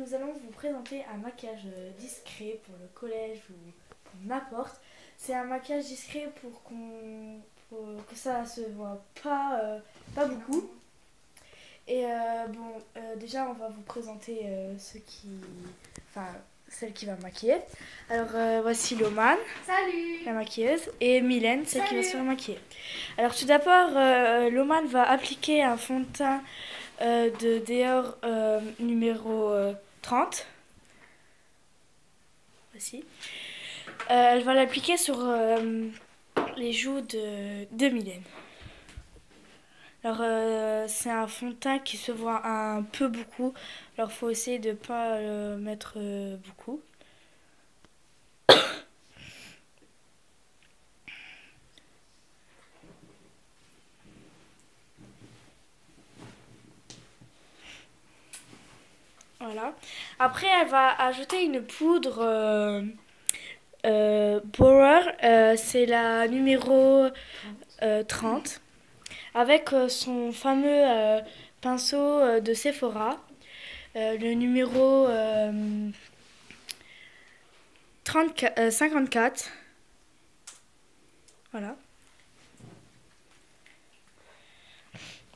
nous allons vous présenter un maquillage discret pour le collège ou pour n'importe. C'est un maquillage discret pour que ça se voit pas beaucoup. Et déjà on va vous présenter celle qui va maquiller. Alors voici Lomane, salut, la maquilleuse, et Mylène, celle qui va salut. se faire maquiller. Alors tout d'abord, Lomane va appliquer un fond de teint de Dior numéro 30. Voici. Elle va l'appliquer sur les joues de Mylène. Alors c'est un fond de teint qui se voit un peu beaucoup. Alors il faut essayer de ne pas mettre beaucoup. Voilà. Après elle va ajouter une poudre Borer, c'est la numéro 30. Avec son fameux pinceau de Sephora, le numéro 54. Voilà.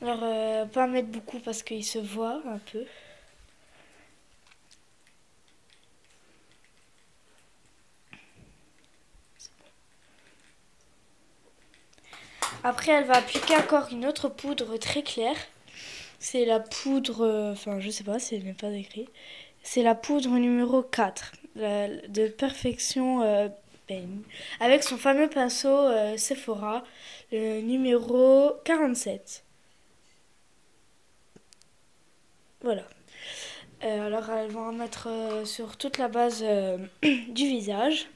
Alors, pas mettre beaucoup parce qu'il se voit un peu. Après, elle va appliquer encore une autre poudre très claire. C'est la poudre, je sais pas, c'est même pas écrit. C'est la poudre numéro 4 de Perfection Pain. Avec son fameux pinceau Sephora, le numéro 47. Voilà. Alors, elles vont en mettre sur toute la base du visage.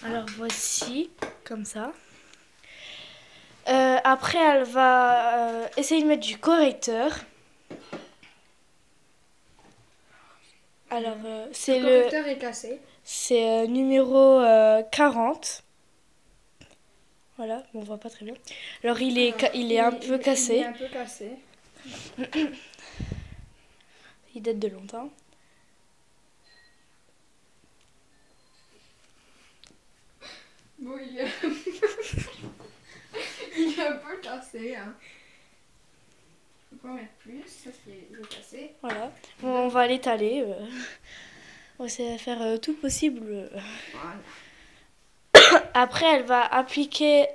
Alors voici, comme ça. Après, elle va essayer de mettre du correcteur. Alors, c'est le correcteur est cassé. C'est numéro 40. Voilà, on voit pas très bien. Alors, il est un peu cassé. Il est un peu cassé. Il date de longtemps. Bon, il est... il est un peu cassé. Hein. Je peux en mettre plus, parce qu'il est cassé. Voilà. Bon, on va l'étaler. On va essayer de faire tout possible. Voilà. Après, elle va appliquer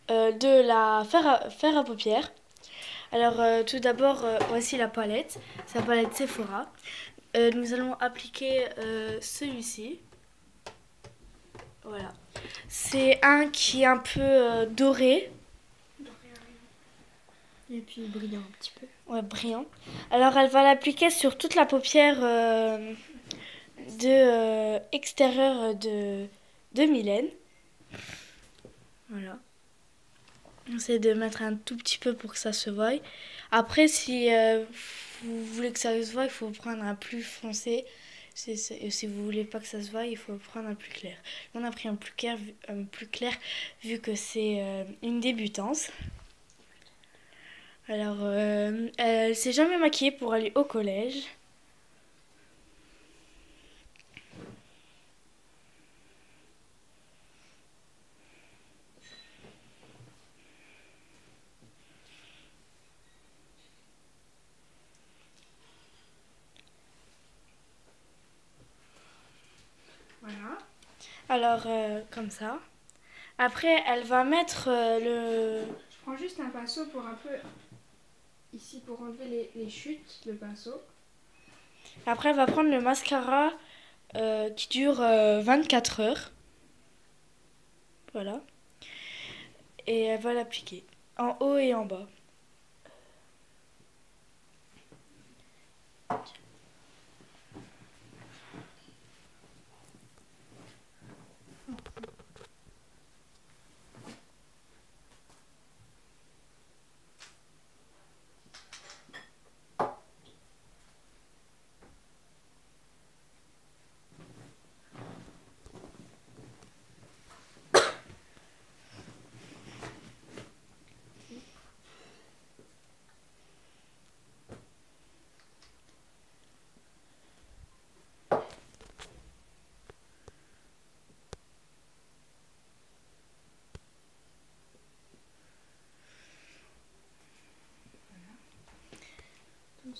de la fer à paupières. Alors, tout d'abord, voici la palette. C'est la palette Sephora. Nous allons appliquer celui-ci. Voilà. C'est un qui est un peu doré. Et puis brillant un petit peu. Ouais, brillant. Alors, elle va l'appliquer sur toute la paupière extérieure de Mylène. Voilà. On essaie de mettre un tout petit peu pour que ça se voie. Après, si vous voulez que ça se voie, il faut prendre un plus foncé. Si vous voulez pas que ça se voie, il faut prendre un plus clair. On a pris un plus clair vu que c'est une débutante. Alors, elle s'est jamais maquillée pour aller au collège. Voilà. Alors, comme ça. Après, elle va mettre Je prends juste un pinceau pour un peu... Ici, pour enlever les chutes, le pinceau. Après, elle va prendre le mascara qui dure 24 heures. Voilà. Et elle va l'appliquer en haut et en bas.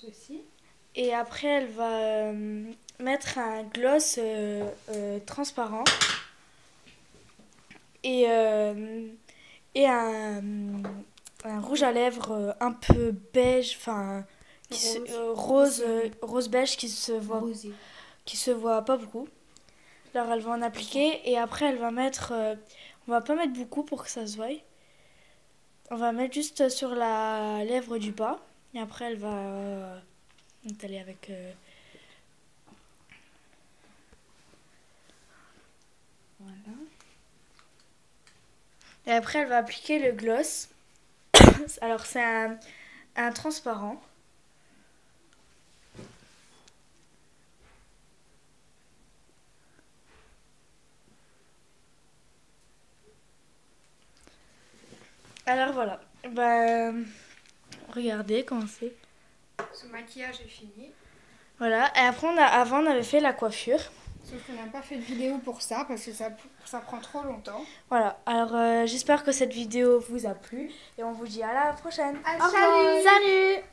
ceci. Et après, elle va mettre un gloss transparent et, un rouge à lèvres un peu beige, enfin rose, rose beige qui se voit pas beaucoup. Alors elle va en appliquer et après elle va mettre, on va pas mettre beaucoup pour que ça se voie. On va mettre juste sur la lèvre du bas et après elle va étaler avec. Voilà. Et après elle va appliquer le gloss. Alors c'est un transparent. Alors voilà. Regardez comment c'est. Ce maquillage est fini. Voilà. Et après avant on avait fait la coiffure. Sauf qu'on n'a pas fait de vidéo pour ça parce que ça prend trop longtemps. Voilà. Alors j'espère que cette vidéo vous a plu et on vous dit à la prochaine. Salut. Salut.